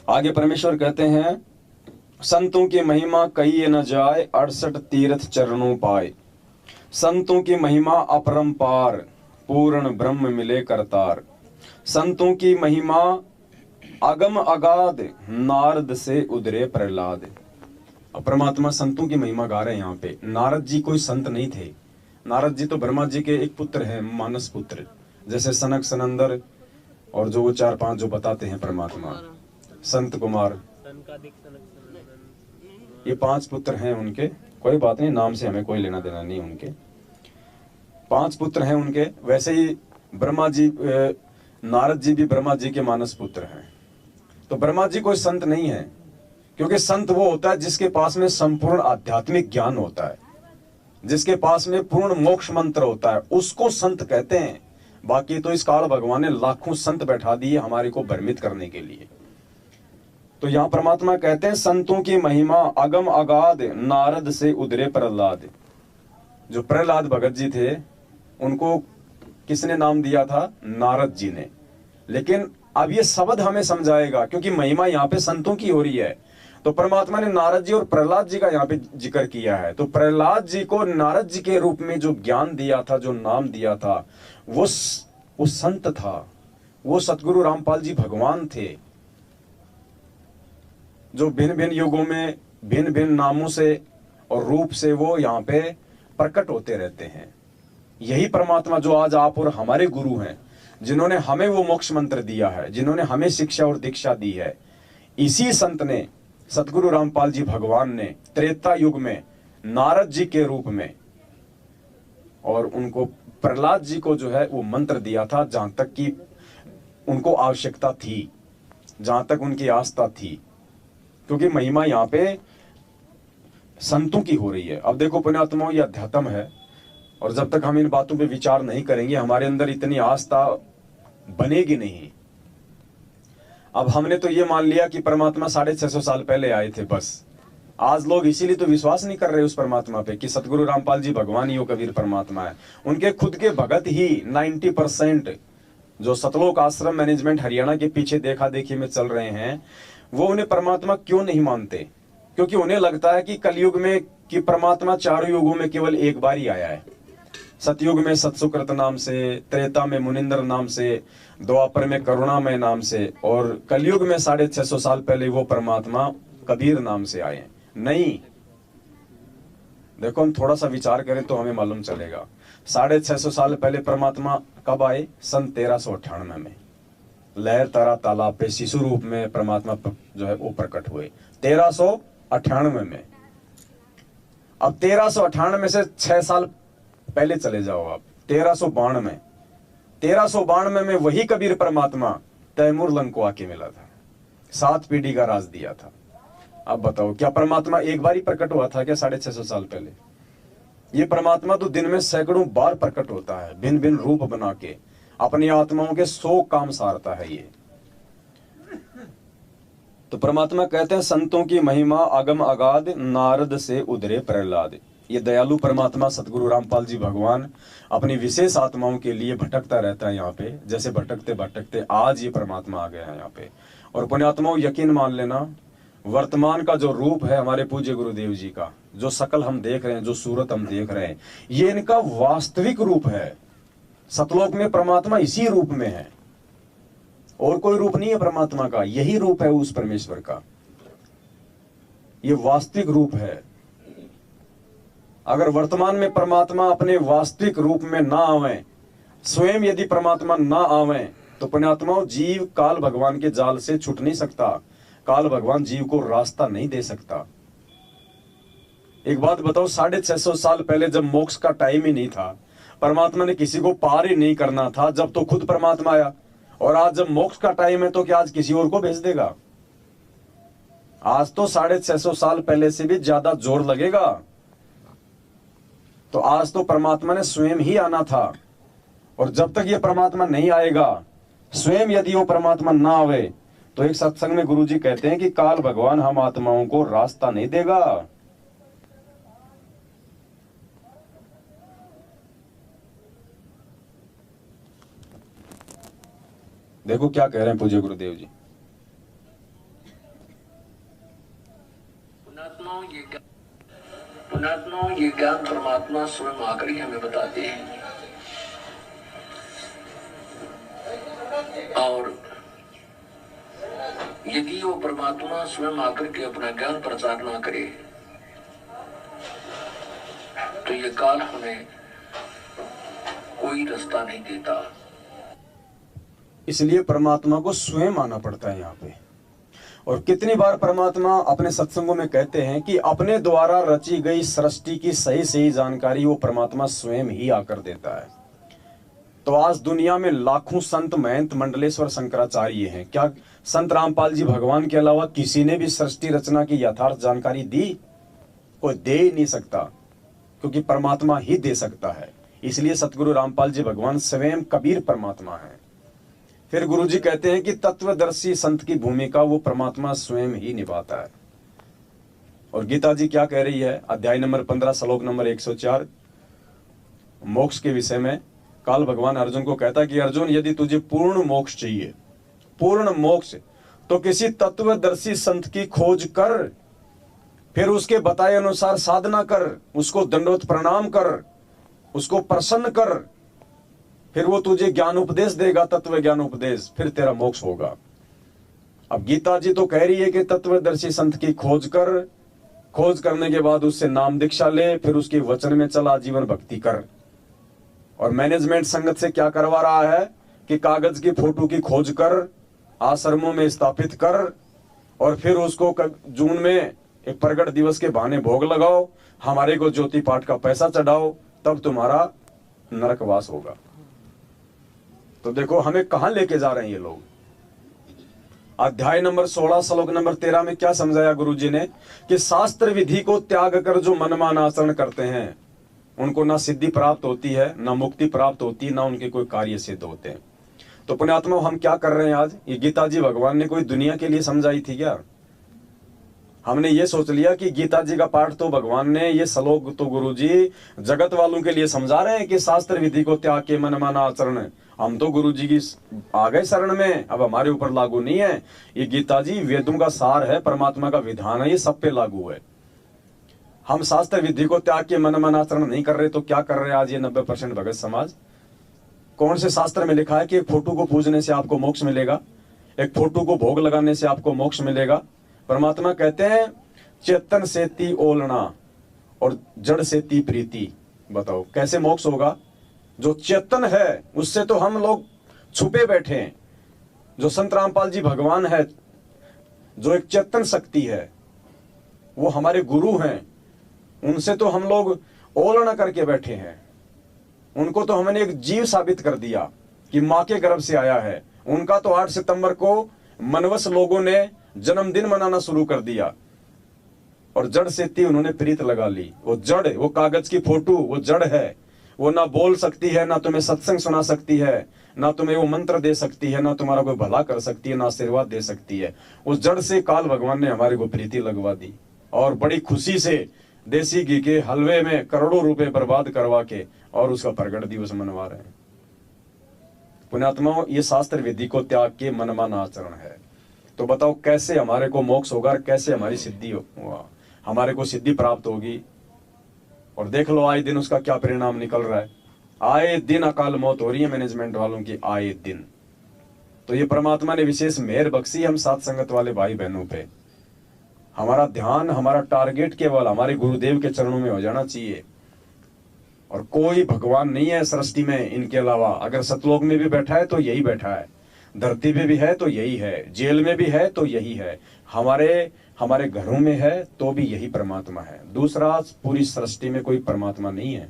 आगे परमेश्वर कहते हैं, संतों की महिमा कही न जाए, 68 तीर्थ चरणों पाए। संतों की महिमा अपरंपार, पूर्ण ब्रह्म मिले करतार। संतों की महिमा अगम अगाध, नारद से उदरे प्रहलाद। अब परमात्मा संतों की महिमा गा रहे हैं यहाँ पे। नारद जी कोई संत नहीं थे। नारद जी तो ब्रह्मा जी के एक पुत्र हैं, मानस पुत्र, जैसे सनक सनंदर और जो वो 4-5 जो बताते हैं परमात्मा, संत कुमार, ये 5 पुत्र हैं उनके। कोई बात नहीं, नाम से हमें कोई लेना देना नहीं उनके। 5 पुत्र हैं उनके। वैसे ही ब्रह्मा जी, नारद जी भी ब्रह्मा जी के मानस पुत्र हैं। तो ब्रह्मा जी कोई संत नहीं है, क्योंकि संत वो होता है जिसके पास में संपूर्ण आध्यात्मिक ज्ञान होता है, जिसके पास में पूर्ण मोक्ष मंत्र होता है, उसको संत कहते हैं। बाकी तो इस काल भगवान ने लाखों संत बैठा दिए हमारे को भ्रमित करने के लिए। तो यहाँ परमात्मा कहते हैं, संतों की महिमा अगम अगाध, नारद से उदरे प्रहलाद। जो प्रहलाद भगत जी थे, उनको किसने नाम दिया था? नारद जी ने। लेकिन अब ये शब्द हमें समझाएगा, क्योंकि महिमा यहाँ पे संतों की हो रही है। तो परमात्मा ने नारद जी और प्रहलाद जी का यहाँ पे जिक्र किया है। तो प्रहलाद जी को नारद जी के रूप में जो ज्ञान दिया था, जो नाम दिया था, वो संत था। वो सतगुरु रामपाल जी भगवान थे, जो भिन्न भिन्न युगों में भिन्न भिन्न नामों से और रूप से वो यहाँ पे प्रकट होते रहते हैं। यही परमात्मा जो आज आप और हमारे गुरु हैं, जिन्होंने हमें वो मोक्ष मंत्र दिया है, जिन्होंने हमें शिक्षा और दीक्षा दी है, इसी संत ने, सतगुरु रामपाल जी भगवान ने त्रेता युग में नारद जी के रूप में, और उनको प्रहलाद जी को जो है वो मंत्र दिया था, जहां तक कि उनको आवश्यकता थी, जहां तक उनकी आस्था थी। क्योंकि महिमा यहाँ पे संतों की हो रही है। अब देखो पुण्यात्माओं, ये अध्यात्म है, और जब तक हम इन बातों पे विचार नहीं करेंगे, हमारे अंदर इतनी आस्था बनेगी नहीं। अब हमने तो ये मान लिया कि परमात्मा 650 साल पहले आए थे, बस। आज लोग इसीलिए तो विश्वास नहीं कर रहे उस परमात्मा पे कि सतगुरु रामपाल जी भगवान ही हो, कबीर परमात्मा है। उनके खुद के भगत ही 90% जो सतलोक आश्रम मैनेजमेंट हरियाणा के पीछे देखा देखी में चल रहे हैं, वो उन्हें परमात्मा क्यों नहीं मानते? क्योंकि उन्हें लगता है कि कलयुग में कि परमात्मा 4 युगों में केवल एक बार ही आया है। सतयुग में सतसुकृत नाम से, त्रेता में मुनिंद्र नाम से, द्वापर में करुणामय नाम से, और कलयुग में 650 साल पहले वो परमात्मा कबीर नाम से आए हैं। नहीं, देखो हम थोड़ा सा विचार करें तो हमें मालूम चलेगा। 650 साल पहले परमात्मा कब आए? सन 1398 में लहर तारा तालाब पे शिशु रूप में परमात्मा जो है वो प्रकट हुए 1398 में। अब 1398 से 6 साल पहले चले जाओ आप, 1392। 1392 में वही कबीर परमात्मा तैमूर लंग को आके मिला था, 7 पीढ़ी का राज दिया था। अब बताओ, क्या परमात्मा एक बार ही प्रकट हुआ था क्या 650 साल पहले? ये परमात्मा तो दिन में सैकड़ों बार प्रकट होता है, भिन्न भिन्न रूप बना के अपनी आत्माओं के 100 काम सारता है ये। तो परमात्मा कहते हैं, संतों की महिमा अगम अगाध, नारद से उदरे प्रहलाद। ये दयालु परमात्मा सतगुरु रामपाल जी भगवान अपनी विशेष आत्माओं के लिए भटकता रहता है यहाँ पे। जैसे भटकते भटकते आज ये परमात्मा आ गया है यहाँ पे। और पुण्यात्माओं, यकीन मान लेना, वर्तमान का जो रूप है हमारे पूज्य गुरुदेव जी का, जो शकल हम देख रहे हैं, जो सूरत हम देख रहे हैं, ये इनका वास्तविक रूप है। सतलोक में परमात्मा इसी रूप में है, और कोई रूप नहीं है परमात्मा का, यही रूप है उस परमेश्वर का। ये वास्तविक रूप है। अगर वर्तमान में परमात्मा अपने वास्तविक रूप में ना आवे, स्वयं यदि परमात्मा ना आवे, तो पुण्यात्माओं, जीव काल भगवान के जाल से छूट नहीं सकता। काल भगवान जीव को रास्ता नहीं दे सकता। एक बात बताओ, 650 साल पहले जब मोक्ष का टाइम ही नहीं था, परमात्मा ने किसी को पार ही नहीं करना था, जब तो खुद परमात्मा आया। और आज जब मोक्ष का टाइम है तो क्या आज किसी और को भेज देगा? आज तो 650 साल पहले से भी ज्यादा जोर लगेगा। तो आज तो परमात्मा ने स्वयं ही आना था, और जब तक ये परमात्मा नहीं आएगा, स्वयं यदि वो परमात्मा ना आवे, तो एक सत्संग में गुरुजी कहते हैं कि काल भगवान हम आत्माओं को रास्ता नहीं देगा। देखो क्या कह रहे हैं पूज्य गुरुदेव जी। पुण्यात्मा ये ज्ञान परमात्मा स्वयं आकर ही हमें बताते हैं। और यदि वो परमात्मा स्वयं आकर के अपना ज्ञान प्रचार ना करे तो ये काल हमें कोई रास्ता नहीं देता। इसलिए परमात्मा को स्वयं आना पड़ता है यहाँ पे। और कितनी बार परमात्मा अपने सत्संगों में कहते हैं कि अपने द्वारा रची गई सृष्टि की सही सही जानकारी वो परमात्मा स्वयं ही आकर देता है। तो आज दुनिया में लाखों संत, महंत, मंडलेश्वर, शंकराचार्य हैं। क्या संत रामपाल जी भगवान के अलावा किसी ने भी सृष्टि रचना की यथार्थ जानकारी दी? कोई दे ही नहीं सकता, क्योंकि परमात्मा ही दे सकता है। इसलिए सतगुरु रामपाल जी भगवान स्वयं कबीर परमात्मा है। फिर गुरुजी कहते हैं कि तत्वदर्शी संत की भूमिका वो परमात्मा स्वयं ही निभाता है। और गीता जी क्या कह रही है? अध्याय नंबर 15 श्लोक नंबर 104 मोक्ष के विषय में काल भगवान अर्जुन को कहता है कि अर्जुन, यदि तुझे पूर्ण मोक्ष चाहिए, पूर्ण मोक्ष, तो किसी तत्वदर्शी संत की खोज कर, फिर उसके बताए अनुसार साधना कर, उसको दंडवत प्रणाम कर, उसको प्रसन्न कर, फिर वो तुझे ज्ञान उपदेश देगा, तत्व ज्ञान उपदेश, फिर तेरा मोक्ष होगा। अब गीता जी तो कह रही है कि तत्वदर्शी संत की खोज कर, खोज करने के बाद उससे नाम दीक्षा ले, फिर उसके वचन में चला, जीवन भक्ति कर। और मैनेजमेंट संगत से क्या करवा रहा है कि कागज की फोटो की खोज कर, आश्रमों में स्थापित कर, और फिर उसको जून में एक प्रगट दिवस के बहाने भोग लगाओ, हमारे को ज्योति पाठ का पैसा चढ़ाओ, तब तुम्हारा नरकवास होगा। तो देखो हमें कहां लेके जा रहे हैं ये लोग। अध्याय नंबर 16 श्लोक नंबर 13 में क्या समझाया गुरुजी ने कि शास्त्र विधि को त्याग कर जो मनमान आचरण करते हैं उनको ना सिद्धि प्राप्त होती है, ना मुक्ति प्राप्त होती है, ना उनके कोई कार्य सिद्ध होते हैं। तो पुण्यात्मा, हम क्या कर रहे हैं आज? ये गीता जी भगवान ने कोई दुनिया के लिए समझाई थी क्या? हमने ये सोच लिया कि गीता जी का पाठ तो भगवान ने, ये श्लोक तो गुरुजी जगत वालों के लिए समझा रहे हैं कि शास्त्र विधि को त्याग के मनमाना आचरण। हम तो गुरुजी की आ गए शरण में, अब हमारे ऊपर लागू नहीं है। ये गीता जी वेदों का सार है, परमात्मा का विधान है, ये सब पे लागू है। हम शास्त्र विधि को त्याग के मनमाना आचरण नहीं कर रहे तो क्या कर रहे हैं आज ये 90% भगत समाज? कौन से शास्त्र में लिखा है कि एक फोटो को पूजने से आपको मोक्ष मिलेगा, एक फोटो को भोग लगाने से आपको मोक्ष मिलेगा? परमात्मा कहते हैं चेतन से ती ओलना और जड़ से ती प्रीति। बताओ कैसे मोक्ष होगा? जो चेतन है उससे तो हम लोग छुपे बैठे हैं। जो संत रामपाल जी भगवान है, जो एक चेतन शक्ति है, वो हमारे गुरु हैं, उनसे तो हम लोग ओलना करके बैठे हैं। उनको तो हमने एक जीव साबित कर दिया कि मां के गर्भ से आया है। उनका तो 8 सितंबर को मनवस लोगों ने जन्मदिन मनाना शुरू कर दिया और जड़ से ती उन्होंने प्रीत लगा ली। वो जड़, वो कागज की फोटो, वो जड़ है। वो ना बोल सकती है, ना तुम्हें सत्संग सुना सकती है, ना तुम्हें वो मंत्र दे सकती है, ना तुम्हारा कोई भला कर सकती है, ना आशीर्वाद दे सकती है। उस जड़ से काल भगवान ने हमारे को प्रीति लगवा दी और बड़ी खुशी से देसी घी के हलवे में करोड़ों रुपए बर्बाद करवा के और उसका प्रगट दिवस मनवा रहे हैं। पुण्यात्माओं, ये शास्त्र विधि को त्याग के मनमान आचरण है। तो बताओ कैसे हमारे को मोक्ष होगा, कैसे हमारी सिद्धि होगा, हमारे को सिद्धि प्राप्त होगी? और देख लो आए दिन उसका क्या परिणाम निकल रहा है। आए दिन अकाल मौत हो रही है मैनेजमेंट वालों की, आए दिन। तो ये परमात्मा ने विशेष मेहर बख्शी हम साथ संगत वाले भाई बहनों पे। हमारा ध्यान, हमारा टारगेट केवल हमारे गुरुदेव के चरणों में हो जाना चाहिए। और कोई भगवान नहीं है सृष्टि में इनके अलावा। अगर सतलोक में भी बैठा है तो यही बैठा है, धरती पे भी है तो यही है, जेल में भी है तो यही है, हमारे घरों में है तो भी यही परमात्मा है। दूसरा पूरी सृष्टि में कोई परमात्मा नहीं है।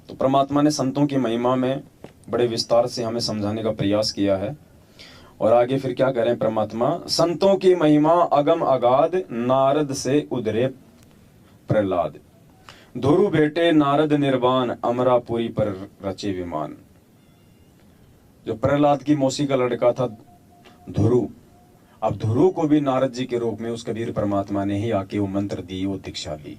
तो परमात्मा ने संतों की महिमा में बड़े विस्तार से हमें समझाने का प्रयास किया है। और आगे फिर क्या करें परमात्मा? संतों की महिमा अगम अगाध, नारद से उधरे प्रहलाद। ध्रुव भेटे नारद निर्वाण, अमरापुरी पर रचे विमान। जो प्रहलाद की मौसी का लड़का था ध्रुव, अब ध्रुव को भी नारद जी के रूप में उस कबीर परमात्मा ने ही आके वो मंत्र दी, वो दीक्षा दी।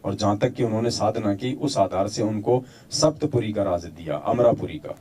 और जहां तक कि उन्होंने साधना की, उस आधार से उनको सप्तपुरी का राज दिया, अमरापुरी का।